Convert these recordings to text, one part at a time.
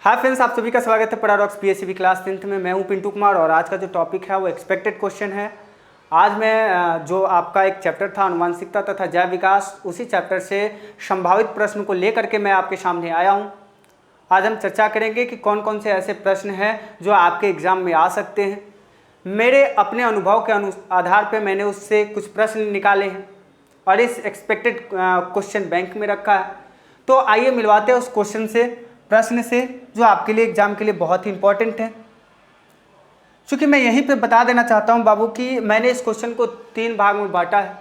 Hi friends, आप सभी का स्वागत है पैराडॉक्स पीएससीबी क्लास 10th में। मैं हूं पिंटू कुमार और आज का जो टॉपिक है वो एक्सपेक्टेड क्वेश्चन है। आज मैं जो आपका एक चैप्टर था आनुवंशिकता तथा जैव विकास, उसी चैप्टर से संभावित प्रश्न को लेकर के मैं आपके सामने आया हूं। आज हम चर्चा करेंगे कि कौन कौन से ऐसे प्रश्न हैं जो आपके एग्जाम में आ सकते हैं। मेरे अपने अनुभव के आधार पर मैंने उससे कुछ प्रश्न निकाले हैं और इस एक्सपेक्टेड क्वेश्चन बैंक में रखा है। तो आइए मिलवाते हैं उस क्वेश्चन से, प्रश्न से, जो आपके लिए एग्जाम के लिए बहुत ही इंपॉर्टेंट है। क्योंकि मैं यहीं पे बता देना चाहता हूं बाबू कि मैंने इस क्वेश्चन को 3 भाग में बांटा है।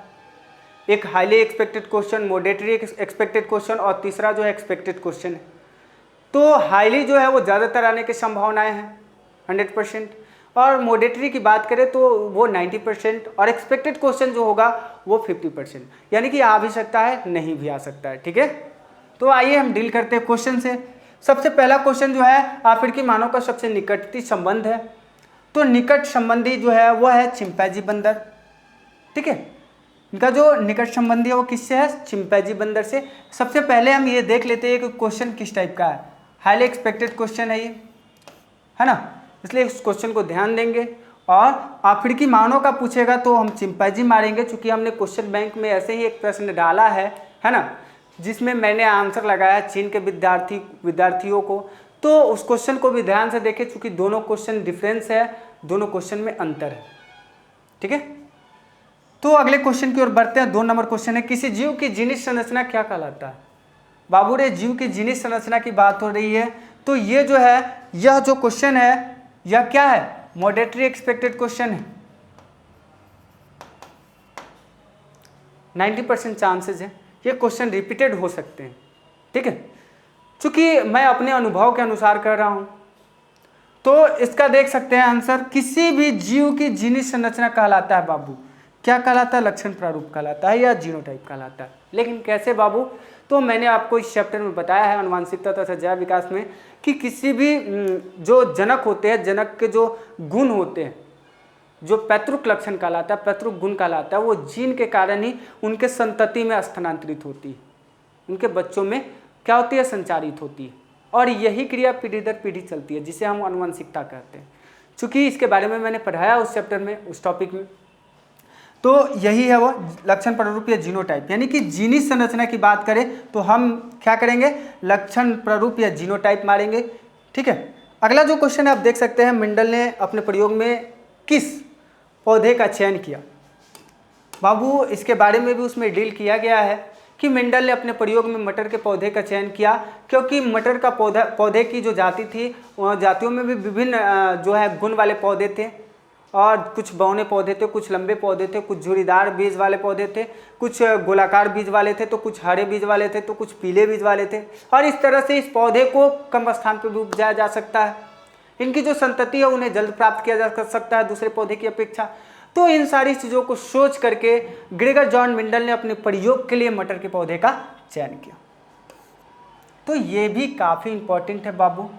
एक highly expected question, moderately expected question और तीसरा जो है एक्सपेक्टेड क्वेश्चन है। तो हाईली जो है वो ज़्यादातर आने की संभावनाएं हैं 100%, और मॉडरेटरी की बात करें तो वो 90%, और एक्सपेक्टेड क्वेश्चन जो होगा वो 50%, यानी कि आ भी सकता है, नहीं भी आ सकता है। ठीक है, तो आइए हम डील करते हैं क्वेश्चन से। सबसे पहला क्वेश्चन जो है आफ्रीकी मानव का सबसे निकटतम संबंध है। तो निकट संबंधी जो है वो है चिंपैंजी बंदर। ठीक है, इनका जो निकट संबंधी है वो किससे है? चिंपैंजी बंदर से। सबसे पहले हम ये देख लेते हैं कि क्वेश्चन किस टाइप का है। हाईली एक्सपेक्टेड क्वेश्चन है ये, है ना, इसलिए इस क्वेश्चन को ध्यान देंगे। और अफ्रीकी मानव का पूछेगा तो हम चिंपैंजी मारेंगे, चूंकि हमने क्वेश्चन बैंक में ऐसे ही एक प्रश्न डाला है ना, जिसमें मैंने आंसर लगाया चीन के विद्यार्थियों को। तो उस क्वेश्चन को भी ध्यान से देखें, चूंकि दोनों क्वेश्चन डिफरेंस है, दोनों क्वेश्चन में अंतर है। ठीक है, तो अगले क्वेश्चन की ओर बढ़ते हैं। 2 नंबर क्वेश्चन है, किसी जीव की जीनित संरचना क्या कहलाता है? बाबू रे, जीव की जीनित संरचना की बात हो रही है, तो ये जो है, यह जो क्वेश्चन है यह क्या है? मॉडरेटरी एक्सपेक्टेड क्वेश्चन है। 90% चांसेस है ये क्वेश्चन रिपीटेड हो सकते हैं। ठीक है, चूंकि मैं अपने अनुभव के अनुसार कर रहा हूं, तो इसका देख सकते हैं आंसर, किसी भी जीव की जीनित संरचना कहलाता है बाबू। क्या कहलाता है? लक्षण प्रारूप कहलाता है या जीनोटाइप कहलाता है। लेकिन कैसे बाबू? तो मैंने आपको इस चैप्टर में बताया है आनुवंशिकता तथा जैव विकास में कि किसी भी जो जनक होते हैं, जनक के जो गुण होते हैं, जो पैतृक लक्षण कहलाता है, पैतृक गुण कहलाता है, वो जीन के कारण ही उनके संतति में स्थानांतरित होती है, उनके बच्चों में क्या होती है? संचारित होती है। और यही क्रिया पीढ़ी दर पीढ़ी चलती है, जिसे हम आनुवंशिकता कहते हैं। चूंकि इसके बारे में मैंने पढ़ाया उस चैप्टर में, उस टॉपिक में। तो यही है वो लक्षण प्रारूप या जीनोटाइप, यानी कि जीनित संरचना की बात करें तो हम क्या करेंगे? लक्षण प्रारूप या जीनोटाइप मारेंगे। ठीक है, अगला जो क्वेश्चन है आप देख सकते हैं, मेंडल ने अपने प्रयोग में किस पौधे का चयन किया? बाबू, इसके बारे में भी उसमें डील किया गया है कि मेंडल ने अपने प्रयोग में मटर के पौधे का चयन किया, क्योंकि मटर का पौधे की जो जाति थी, जातियों में भी विभिन्न जो है गुण वाले पौधे थे, और कुछ बौने पौधे थे, कुछ लंबे पौधे थे, कुछ झुर्रीदार बीज वाले पौधे थे, कुछ गोलाकार बीज वाले थे, तो कुछ हरे बीज वाले थे, तो कुछ पीले बीज वाले थे। और इस तरह से इस पौधे को कम स्थान पर भी उपजाया जा सकता है। इनकी जो संतति है उन्हें जल्द प्राप्त किया जा सकता है दूसरे पौधे की अपेक्षा। तो इन सारी चीज़ों को सोच करके ग्रेगर जॉन मेंडल ने अपने प्रयोग के लिए मटर के पौधे का चयन किया। तो ये भी काफ़ी इंपॉर्टेंट है बाबू।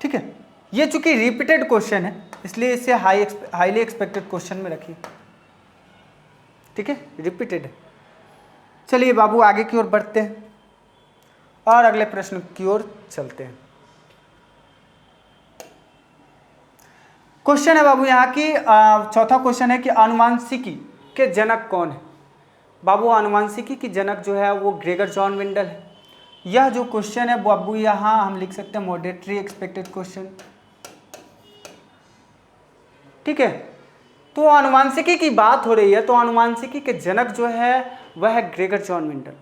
ठीक है, ये चूंकि रिपीटेड क्वेश्चन है इसलिए इसे हाईली एक्सपेक्टेड क्वेश्चन में रखिए। ठीक है, रिपीटेड है। चलिए बाबू आगे की ओर बढ़ते हैं और अगले प्रश्न की ओर चलते हैं। क्वेश्चन है बाबू यहाँ की, चौथा क्वेश्चन है कि आनुवंशिकी के जनक कौन है? बाबू, आनुवंशिकी की जनक जो है वो ग्रेगर जॉन मेंडल है। यह जो क्वेश्चन है बाबू, यहाँ हम लिख सकते हैं मॉडरेटरी एक्सपेक्टेड क्वेश्चन। ठीक है, तो आनुवंशिकी की बात हो रही है, तो आनुवंशिकी के जनक जो है वह है ग्रेगर जॉन मेंडल।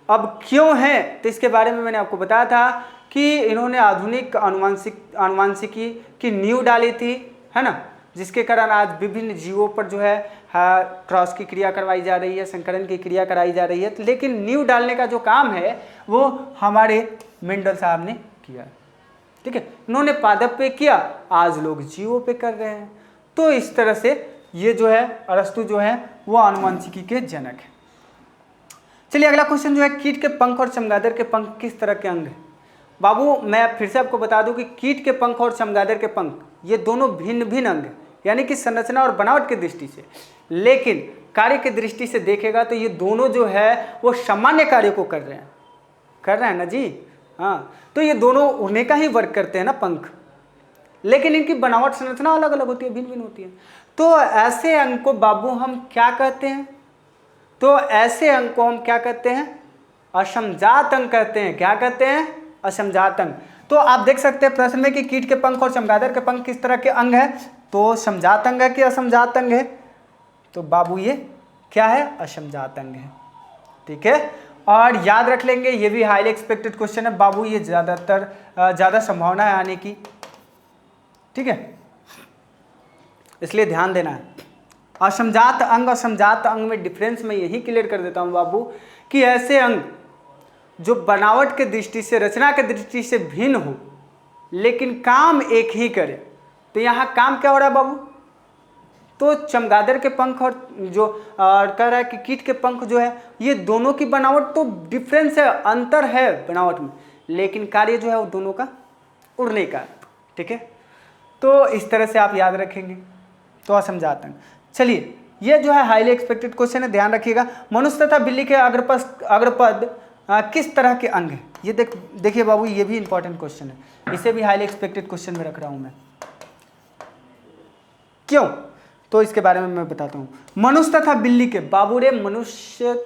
अब क्यों है, तो इसके बारे में मैंने आपको बताया था कि इन्होंने आधुनिक आनुवंशिकी की नींव डाली थी, है ना, जिसके कारण आज विभिन्न जीवों पर जो है क्रॉस की क्रिया करवाई जा रही है, संकरण की क्रिया कराई जा रही है। लेकिन नींव डालने का जो काम है वो हमारे मेंडल साहब ने किया। ठीक है, इन्होंने पादप पे किया, आज लोग जीवों पे कर रहे हैं। तो इस तरह से ये जो है अरस्तु जो है वो आनुवंशिकी के जनक है। चलिए अगला क्वेश्चन जो है, कीट के पंख और चमगादड़ के पंख किस तरह के अंग हैं? बाबू, मैं फिर से आपको बता दूं कि कीट के पंख और चमगादड़ के पंख ये दोनों भिन्न भिन्न अंग हैं, यानी कि संरचना और बनावट की दृष्टि से। लेकिन कार्य की दृष्टि से देखेगा तो ये दोनों जो है वो सामान्य कार्य को कर रहे हैं ना जी। हाँ, तो ये दोनों उड़ने का ही वर्क करते हैं ना, पंख, लेकिन इनकी बनावट संरचना अलग अलग होती है, भिन्न भिन्न होती है। तो ऐसे अंग को बाबू हम क्या कहते हैं? तो ऐसे अंग को हम क्या कहते हैं? असमजात अंग कहते हैं। क्या कहते हैं? असमजात अंग। तो आप देख सकते हैं प्रश्न में कि कीट के पंख और चमगादड़ के पंख किस तरह के अंग है, तो समजात अंग है कि असमजात अंग है? तो बाबू ये क्या है? असमजात अंग है। ठीक है, और याद रख लेंगे ये भी हाईली एक्सपेक्टेड क्वेश्चन है बाबू, ये ज़्यादा संभावना है आने की। ठीक है, इसलिए ध्यान देना है। असमजात अंग और समजात अंग में डिफरेंस मैं यही क्लियर कर देता हूं बाबू कि ऐसे अंग जो बनावट के दृष्टि से, रचना के दृष्टि से भिन्न हो लेकिन काम एक ही करे। तो यहाँ काम क्या हो रहा है बाबू? तो चमगादड़ के पंख और जो कह रहा है कि कीट के पंख जो है, ये दोनों की बनावट तो डिफरेंस है, अंतर है बनावट में, लेकिन कार्य जो है वो दोनों का उड़ने का। ठीक है, तो इस तरह से आप याद रखेंगे। तो असमजात अंग, चलिए ये जो है हाईली एक्सपेक्टेड क्वेश्चन है, ध्यान रखिएगा। मनुष्य तथा बिल्ली के अग्रपद किस तरह के अंग है? ये देखिए बाबू, ये भी इंपॉर्टेंट क्वेश्चन है, इसे भी हाईली एक्सपेक्टेड क्वेश्चन में रख रहा हूं मैं। क्यों? तो इसके बारे में मैं बताता हूँ। मनुष्य तथा बिल्ली के, बाबू रे मनुष्य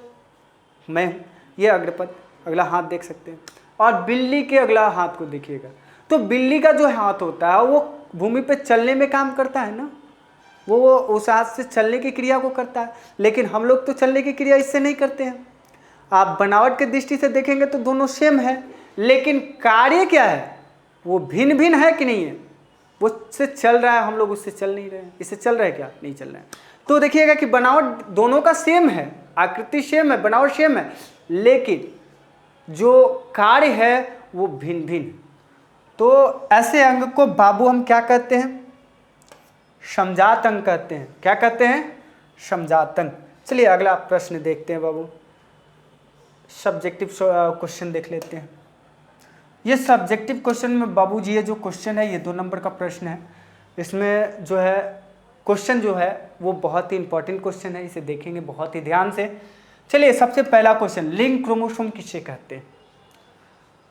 मैं हूँ, ये अग्रपद, अगला हाथ देख सकते हैं, और बिल्ली के अगला हाथ को देखिएगा। तो बिल्ली का जो हाथ होता है वो भूमि पे चलने में काम करता है ना, वो उस हाथ से चलने की क्रिया को करता है, लेकिन हम लोग तो चलने की क्रिया इससे नहीं करते हैं। आप बनावट की दृष्टि से देखेंगे तो दोनों सेम है, लेकिन कार्य क्या है, वो भिन्न भिन्न है कि नहीं है? वो से चल रहा है, हम लोग उससे चल नहीं रहे हैं। इससे चल रहा है क्या? नहीं चल रहा है। तो देखिएगा कि बनावट दोनों का सेम है, आकृति सेम है, बनावट सेम है, लेकिन जो कार्य है वो भिन्न भिन्न। तो ऐसे अंग को बाबू हम क्या कहते हैं? समजात अंग कहते हैं। क्या कहते हैं? समजात अंग। चलिए अगला प्रश्न देखते हैं बाबू, सब्जेक्टिव क्वेश्चन देख लेते हैं। ये सब्जेक्टिव क्वेश्चन में बाबूजी ये जो क्वेश्चन है ये 2 नंबर का प्रश्न है। इसमें जो है क्वेश्चन जो है वो बहुत ही इंपॉर्टेंट क्वेश्चन है, इसे देखेंगे बहुत ही ध्यान से। चलिए सबसे पहला क्वेश्चन, लिंग क्रोमोसोम किसे कहते हैं?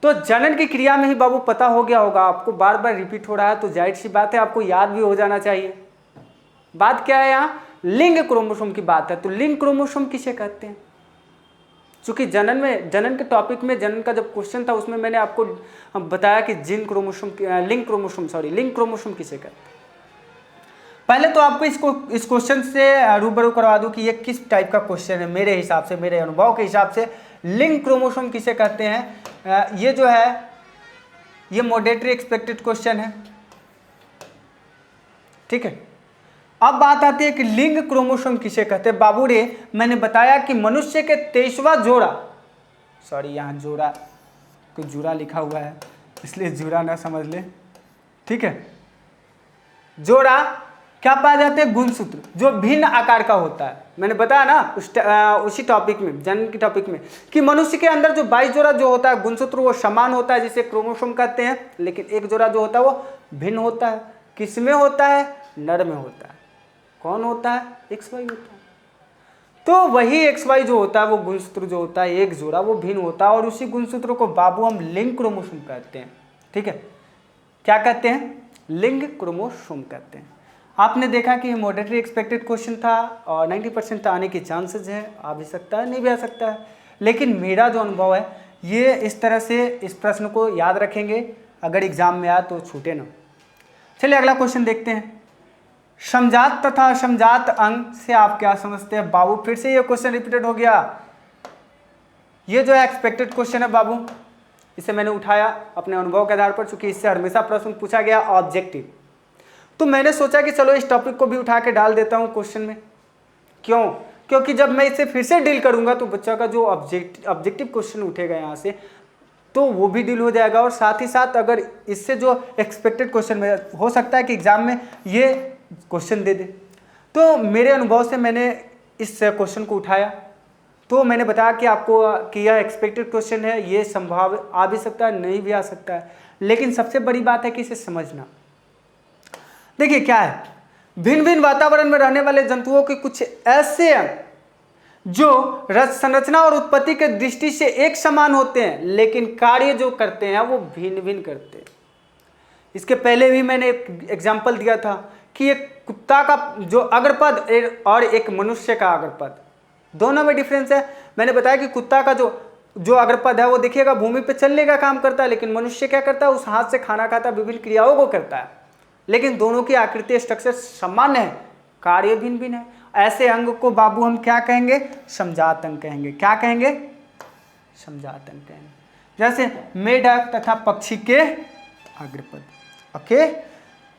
तो जनन की क्रिया में ही बाबू पता हो गया होगा आपको, बार बार रिपीट हो रहा है तो जाहिर सी बात है आपको याद भी हो जाना चाहिए। बात क्या है यहाँ? लिंग क्रोमोसोम की बात है। तो लिंग क्रोमोसोम किसे कहते हैं? चूंकि जनन के टॉपिक में, जनन का जब क्वेश्चन था उसमें मैंने आपको बताया कि लिंग क्रोमोसोम किसे कहते हैं। पहले तो आपको इस क्वेश्चन से रूबरू करवा दूं कि ये किस टाइप का क्वेश्चन है। मेरे हिसाब से, मेरे अनुभव के हिसाब से लिंग क्रोमोसोम किसे कहते हैं, ये जो है ये मॉडरेटली एक्सपेक्टेड क्वेश्चन है। ठीक है, अब बात आती है कि लिंग क्रोमोसोम किसे कहते हैं। बाबू रे मैंने बताया कि मनुष्य के 23वां जोड़ा, सॉरी यहाँ जोड़ा कुछ जुड़ा लिखा हुआ है इसलिए जुड़ा ना समझ ले। ठीक है, जोड़ा क्या पाए जाते हैं? गुणसूत्र, जो भिन्न आकार का होता है। मैंने बताया ना उसी टॉपिक में, जनन की टॉपिक में, कि मनुष्य के अंदर जो 22 जोड़ा जो होता है गुणसूत्र वो समान होता है जिसे क्रोमोसोम कहते हैं, लेकिन एक जोड़ा जो होता है वो भिन्न होता है। किसमें होता है? नर में होता है। कौन होता है? XY होता है। तो वही XY जो होता है वो गुणसूत्र जो होता है एक जोड़ा वो भिन्न होता है, और उसी गुणसूत्र को बाबू हम लिंग क्रोमोसोम कहते हैं। ठीक है, क्या कहते हैं? लिंग क्रोमोसोम कहते हैं। आपने देखा कि मॉडरेटली एक्सपेक्टेड क्वेश्चन था और 90% आने के चांसेस हैं, आ भी सकता है नहीं भी आ सकता है, लेकिन मेरा जो अनुभव है ये इस तरह से इस प्रश्न को याद रखेंगे, अगर एग्जाम में आया तो छूटे ना। चलिए अगला क्वेश्चन देखते हैं। समजात तथा असमजात अंग से आप क्या समझते हैं? बाबू फिर से ये क्वेश्चन रिपीटेड हो गया। ये जो है एक्सपेक्टेड क्वेश्चन है बाबू, इसे मैंने उठाया अपने अनुभव के आधार पर, चूंकि इससे हमेशा प्रश्न पूछा गया ऑब्जेक्टिव, तो मैंने सोचा कि चलो इस टॉपिक को भी उठा के डाल देता हूं क्वेश्चन में। क्यों? क्योंकि जब मैं इसे फिर से डील करूंगा तो बच्चा का जो ऑब्जेक्टिव क्वेश्चन उठेगा यहाँ से तो वो भी डील हो जाएगा, और साथ ही साथ अगर इससे जो एक्सपेक्टेड क्वेश्चन में हो सकता है कि एग्जाम में ये क्वेश्चन दे दे। तो मेरे अनुभव से मैंने इस क्वेश्चन को उठाया, तो मैंने बताया कि आपको कि यह एक्सपेक्टेड क्वेश्चन है, ये संभव आ भी सकता है नहीं भी आ सकता है, लेकिन सबसे बड़ी बात है कि इसे समझना। देखिए क्या है, भिन्न भिन्न वातावरण में रहने वाले जंतुओं के कुछ ऐसे अंग जो रस संरचना और उत्पत्ति के दृष्टि से एक समान होते हैं, लेकिन कार्य जो करते हैं वो भिन्न भिन्न करते हैं। इसके पहले भी मैंने एक एग्जाम्पल दिया था कि एक कुत्ता का जो अग्रपद और एक मनुष्य का अग्रपद, दोनों में डिफरेंस है। मैंने बताया कि कुत्ता का जो अग्रपद है वो देखिएगा भूमि पे चलने का काम करता है, लेकिन मनुष्य क्या करता है, उस हाथ से खाना खाता है, विभिन्न क्रियाओं को करता है, लेकिन दोनों की आकृति स्ट्रक्चर सामान्य है, कार्य भिन्न भिन्न है। ऐसे अंग को बाबू हम क्या कहेंगे, समजात अंग कहेंगे। क्या कहेंगे, समजात अंग कहेंगे। जैसे मेढक तथा पक्षी के अग्रपद। ओके,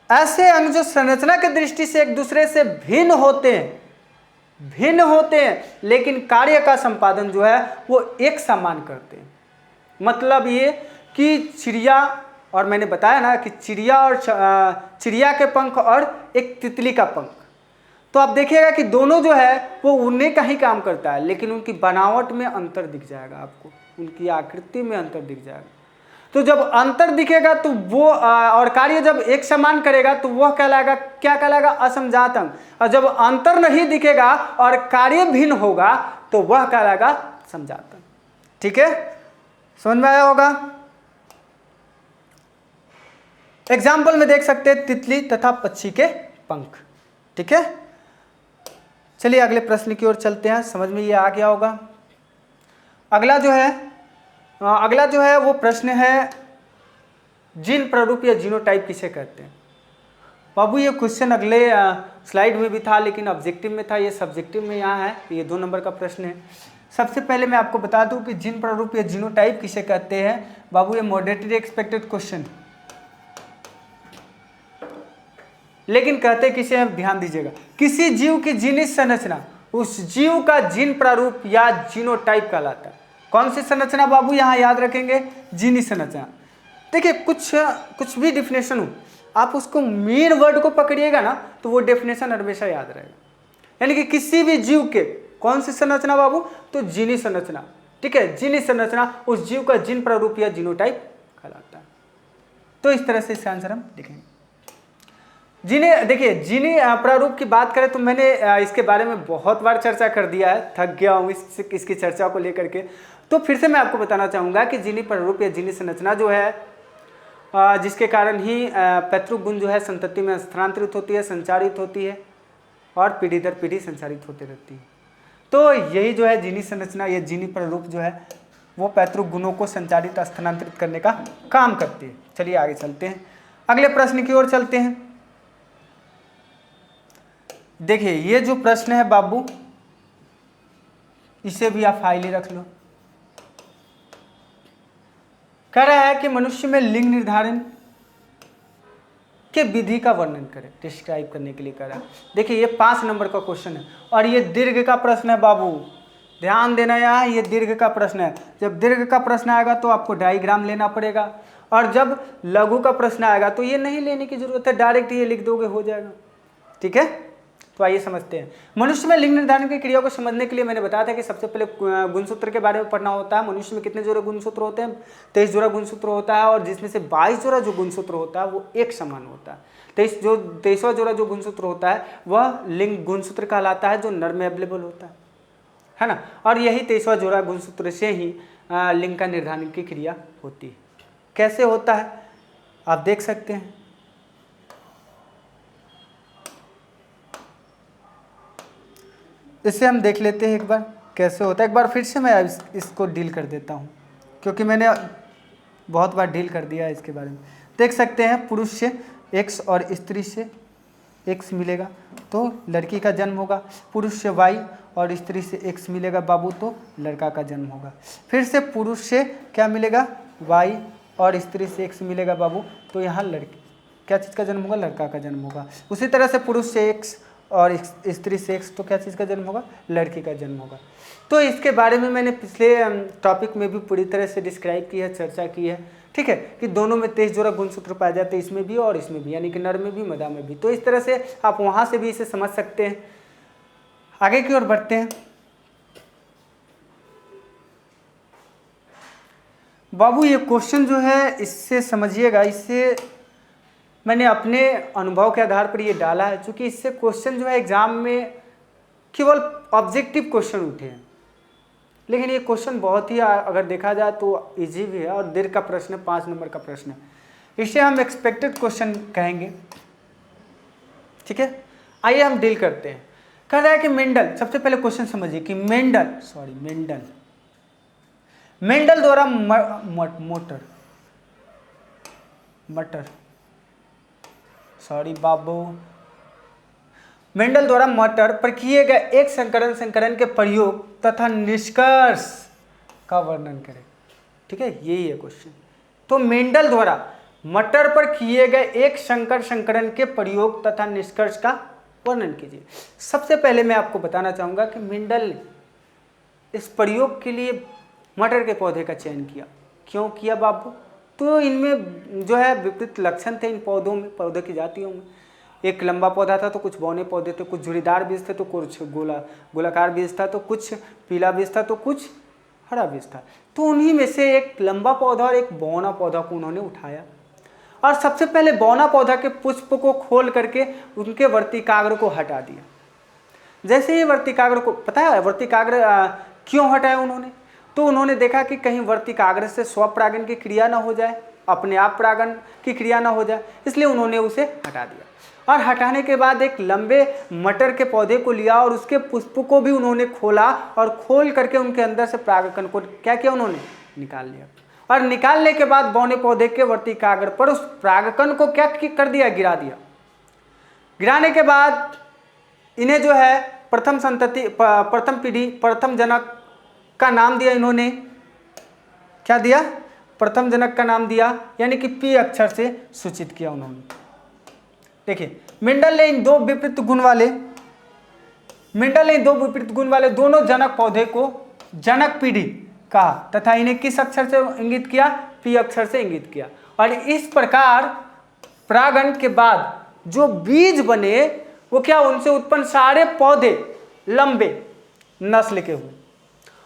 ऐसे अंग जो संरचना की दृष्टि से एक दूसरे से भिन्न होते हैं, लेकिन कार्य का संपादन जो है वो एक समान करते हैं। मतलब ये कि चिड़िया, और मैंने बताया ना कि चिड़िया के पंख और एक तितली का पंख, तो आप देखिएगा कि दोनों जो है वो उड़ने का ही काम करता है, लेकिन उनकी बनावट में अंतर दिख जाएगा आपको, उनकी आकृति में अंतर दिख जाएगा। तो जब अंतर दिखेगा तो वो और कार्य जब एक समान करेगा तो वह कहलाएगा, क्या कहलाएगा, असमजात अंग। और जब अंतर नहीं दिखेगा और कार्य भिन्न होगा तो वह कहलाएगा समजात अंग। ठीक है, समझ में आया होगा। एग्जाम्पल में देख सकते हैं तितली तथा पक्षी के पंख। ठीक है, चलिए अगले प्रश्न की ओर चलते हैं, समझ में ये आ गया होगा। अगला जो है वो प्रश्न है, जीन प्रारूप या जीनोटाइप किसे कहते हैं। बाबू ये क्वेश्चन अगले स्लाइड में भी था, लेकिन ऑब्जेक्टिव में था, ये सब्जेक्टिव में यहाँ है, ये 2 नंबर का प्रश्न है। सबसे पहले मैं आपको बता दूं कि जीन प्रारूप या जीनोटाइप किसे कहते हैं। बाबू ये मॉडरेटली एक्सपेक्टेड क्वेश्चन, लेकिन कहते किसे हैं, ध्यान दीजिएगा। किसी जीव की जीनित संरचना उस जीव का जीन प्रारूप या जीनोटाइप कहलाता है। कौन सी संरचना बाबू, यहाँ याद रखेंगे, जीनित संरचना। देखिए कुछ भी डिफिनेशन हो, आप उसको मेन वर्ड को पकड़िएगा ना तो वो डेफिनेशन हमेशा याद रहेगा। यानी कि किसी भी जीव के कौन सी संरचना बाबू, तो जीनित संरचना। ठीक है, जीनित संरचना उस जीव का जीन प्रारूप या जीनोटाइप कहलाता है। तो इस तरह से इसका आंसर हम लिखेंगे। देखिए जीनी प्रारूप की बात करें तो मैंने इसके बारे में बहुत बार चर्चा कर दिया है, थक गया हूँ इसकी चर्चा को लेकर के। तो फिर से मैं आपको बताना चाहूँगा कि जीनी प्रारूप या जीनी संरचना जो है, जिसके कारण ही पैतृक गुण जो है संतति में स्थानांतरित होती है, संचारित होती है और पीढ़ी दर पीढ़ी संचारित होती रहती है। तो यही जो है जीनी संरचना, ये जीनी प्रारूप जो है वो पैतृक गुणों को संचारित स्थानांतरित करने का काम करती है। चलिए आगे चलते हैं, अगले प्रश्न की ओर चलते हैं। देखिए ये जो प्रश्न है बाबू, इसे भी आप फाइल ही रख लो। कह रहा है कि मनुष्य में लिंग निर्धारण के विधि का वर्णन करें, डिस्क्राइब करने के लिए कह रहा है। देखिए ये 5 नंबर का क्वेश्चन है और ये दीर्घ का प्रश्न है बाबू, ध्यान देना यहाँ, ये दीर्घ का प्रश्न है। जब दीर्घ का प्रश्न आएगा तो आपको डायग्राम लेना पड़ेगा, और जब लघु का प्रश्न आएगा तो ये नहीं लेने की जरूरत है, डायरेक्ट ये लिख दोगे, हो जाएगा। ठीक है, तो आइए समझते हैं। मनुष्य में लिंग निर्धारण की क्रिया को समझने के लिए मैंने बताया था कि सबसे पहले गुणसूत्र के बारे में पढ़ना होता है। मनुष्य में कितने जोड़े गुणसूत्र होते हैं, 23 जोड़ा गुणसूत्र होता है, और जिसमें से 22 जोड़ा जो गुणसूत्र होता है वो एक समान होता है। 23वां जोड़ा जो गुणसूत्र होता है वह लिंग गुणसूत्र कहलाता है, जो नर में अवेलेबल होता है ना। और यही 23वां जोड़ा गुणसूत्र से ही लिंग का निर्धारण की क्रिया होती है। कैसे होता है आप देख सकते हैं। इसे हम देख लेते हैं एक बार कैसे होता है। एक बार फिर से मैं इसको डील कर देता हूँ, क्योंकि मैंने बहुत बार डील कर दिया है इसके बारे में। देख सकते हैं पुरुष से X और स्त्री से X मिलेगा तो लड़की का जन्म होगा, पुरुष से Y और स्त्री से X मिलेगा बाबू तो लड़का का जन्म होगा। फिर से पुरुष से क्या मिलेगा, Y और स्त्री से X मिलेगा बाबू, तो यहाँ लड़की क्या चीज़ का जन्म होगा, लड़का का जन्म होगा। उसी तरह से पुरुष से X और स्त्री से X, तो क्या चीज़ का जन्म होगा, लड़की का जन्म होगा। तो इसके बारे में मैंने पिछले टॉपिक में भी पूरी तरह से डिस्क्राइब की है, चर्चा की है। ठीक है, कि दोनों में 23 जोड़ा गुणसूत्र पाए जाते हैं, इसमें भी और इसमें भी, यानी कि नर में भी मादा में भी। तो इस तरह से आप वहाँ से भी इसे समझ सकते हैं। आगे की ओर बढ़ते हैं। बाबू ये क्वेश्चन जो है इससे समझिएगा, इससे मैंने अपने अनुभव के आधार पर ये डाला है, क्योंकि इससे क्वेश्चन जो है एग्जाम में केवल ऑब्जेक्टिव क्वेश्चन उठे हैं, लेकिन ये क्वेश्चन बहुत ही अगर देखा जाए तो इजी भी है और दीर्घ का प्रश्न है, 5 नंबर का प्रश्न है, इसे हम एक्सपेक्टेड क्वेश्चन कहेंगे। ठीक है, आइए हम डील करते हैं। कह रहा है कि मेंडल, सबसे पहले क्वेश्चन समझिए कि मेंडल द्वारा मेंडल द्वारा मटर पर किए गए एक संकरण के प्रयोग तथा निष्कर्ष का वर्णन करें। ठीक है, यही है क्वेश्चन। तो मेंडल द्वारा मटर पर किए गए एक संकरण के प्रयोग तथा निष्कर्ष का वर्णन कीजिए। सबसे पहले मैं आपको बताना चाहूंगा कि मेंडल ने इस प्रयोग के लिए मटर के पौधे का चयन किया। क्यों किया बाबू? तो इनमें जो है विपरीत लक्षण थे इन पौधों में, पौधे की जातियों में। एक लंबा पौधा था तो कुछ बौने पौधे थे, कुछ झुरीदार बीज थे तो कुछ गोलाकार बीज था, तो कुछ पीला बीज था तो कुछ हरा बीज था। तो उन्हीं में से एक लंबा पौधा और एक बौना पौधा को उन्होंने उठाया और सबसे पहले बौना पौधा के पुष्प को खोल करके उनके वर्तिकाग्र को हटा दिया। जैसे ही वर्तिकाग्र को, पता है वर्तिकाग्र क्यों हटाया उन्होंने? तो उन्होंने देखा कि कहीं वर्तिकाग्र से स्वपरागन की क्रिया ना हो जाए, अपने आप परागन की क्रिया ना हो जाए, इसलिए उन्होंने उसे हटा दिया। और हटाने के बाद एक लंबे मटर के पौधे को लिया और उसके पुष्प को भी उन्होंने खोला और खोल करके उनके अंदर से परागकण को क्या किया, उन्होंने निकाल लिया। और निकालने के बाद बौने पौधे के वर्तिकाग्र पर उस परागकण को क्या कर दिया, गिरा दिया। गिराने के बाद इन्हें जो है प्रथम संतति, प्रथम पीढ़ी, प्रथम जनक का नाम दिया। इन्होंने क्या दिया? प्रथम जनक का नाम दिया, यानी कि पी अक्षर से सूचित किया उन्होंने। देखिए, मेंडल ने इन दो विपरीत गुण वाले दोनों जनक पौधे को जनक पीढ़ी कहा तथा इन्हें किस अक्षर से इंगित किया? पी अक्षर से इंगित किया। और इस प्रकार परागण के बाद जो बीज बने वो क्या, उनसे उत्पन्न सारे पौधे लंबे नस्ल के हुए।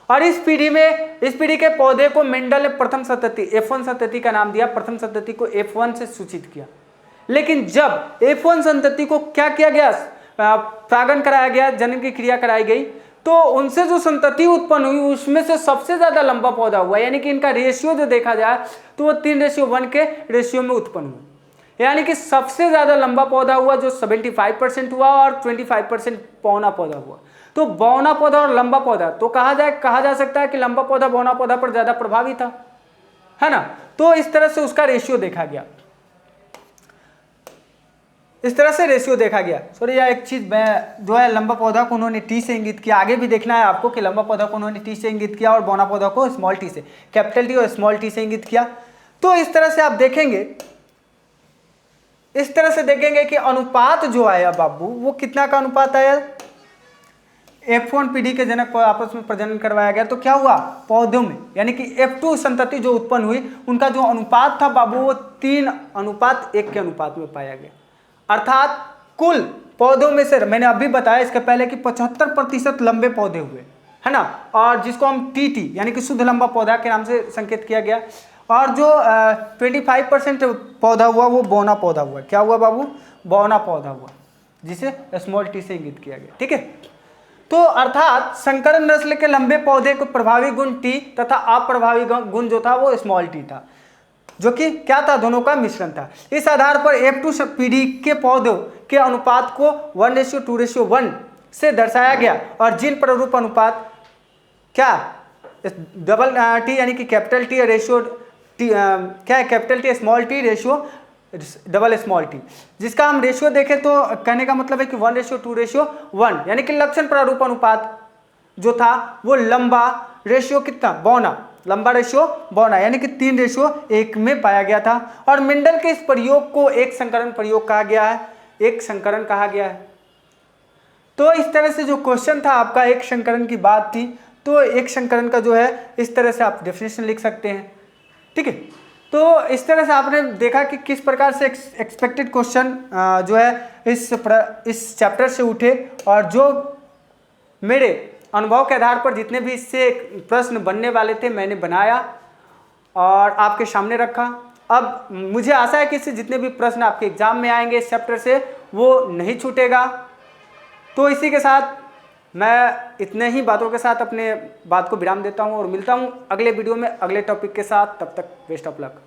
और इस पीढ़ी के पौधे को मेंडल ने प्रथम संतति F1 संतति का नाम दिया, प्रथम संतति को F1 से सूचित किया। लेकिन जब F1 संतति को क्या किया गया, परागण कराया गया, जन्म की क्रिया कराई गई, तो उनसे जो संतति उत्पन्न हुई उसमें से सबसे ज्यादा लंबा पौधा हुआ, यानी कि इनका रेशियो जो देखा जाए तो वो 3:1 के रेशियो में उत्पन्न हुआ। यानी कि सबसे ज्यादा लंबा पौधा हुआ जो 75% हुआ और 25% बौना पौधा हुआ। तो बौना पौधा और लंबा पौधा, तो कहा जा सकता है कि लंबा पौधा बौना पौधा पर ज्यादा प्रभावी था, है ना। तो इस तरह से उसका रेशियो देखा गया, सॉरी यार एक चीज मैं जो है, लंबा पौधा को उन्होंने टी से इंगित किया। आगे भी देखना है आपको कि लंबा पौधा को उन्होंने टी से इंगित किया और बौना पौधा को स्मॉल टी से, कैपिटल टी और स्मॉल टी से इंगित किया। तो इस तरह से आप देखेंगे, कि अनुपात जो आया बाबू, वो कितना का अनुपात आया? F1 पीढ़ी के जनक को आपस में प्रजनन करवाया गया, तो क्या हुआ पौधों में, यानी कि F2 संतति जो उत्पन्न हुई उनका जो अनुपात था बाबू वो 3:1 के अनुपात में पाया गया। अर्थात कुल पौधों में से, मैंने अभी बताया इसके पहले कि 75% लंबे पौधे हुए, है ना, और जिसको हम TT यानी कि शुद्ध लंबा पौधा के नाम से संकेत किया गया। और जो 25% पौधा हुआ वो बौना पौधा हुआ। क्या हुआ बाबू? बौना पौधा हुआ, जिसे स्मॉल टी से इंगित किया गया। ठीक है, तो अर्थात संकरण नस्ल के लंबे पौधे को प्रभावी गुण टी तथा अप्रभावी गुण जो था वो स्मॉल टी था, जो कि क्या था, दोनों का मिश्रण था। इस आधार पर F2 पीढ़ी के पौधों के अनुपात को 1:2:1 से दर्शाया गया और जिन प्रारूप अनुपात क्या डबल टी यानी कि कैपिटल टी रेशियो टी, क्या है capital T small T ratio double small T, जिसका हम रेशियो देखें तो कहने का मतलब है कि 1:2:1, यानी कि लक्षण प्रारूप अनुपात जो था वो लंबा रेशियो कितना, बौना, लंबा रेशियो बौना, यानी कि 3:1 में पाया गया था। और मेंडल के इस प्रयोग को एक संकरण प्रयोग कहा गया है, एक संकरण कहा गया है। तो इस तरह से जो क्वेश्चन था आपका, एक संकरण की बात थी, तो एक संकरण का जो है इस तरह से आप डेफिनेशन लिख सकते हैं। ठीक है, तो इस तरह से आपने देखा कि किस प्रकार से एक्सपेक्टेड क्वेश्चन जो है इस चैप्टर से उठे, और जो मेरे अनुभव के आधार पर जितने भी इससे प्रश्न बनने वाले थे मैंने बनाया और आपके सामने रखा। अब मुझे आशा है कि इससे जितने भी प्रश्न आपके एग्जाम में आएंगे इस चैप्टर से वो नहीं छूटेगा। तो इसी के साथ मैं इतने ही बातों के साथ अपने बात को विराम देता हूँ और मिलता हूँ अगले वीडियो में अगले टॉपिक के साथ। तब तक बेस्ट ऑफ लक।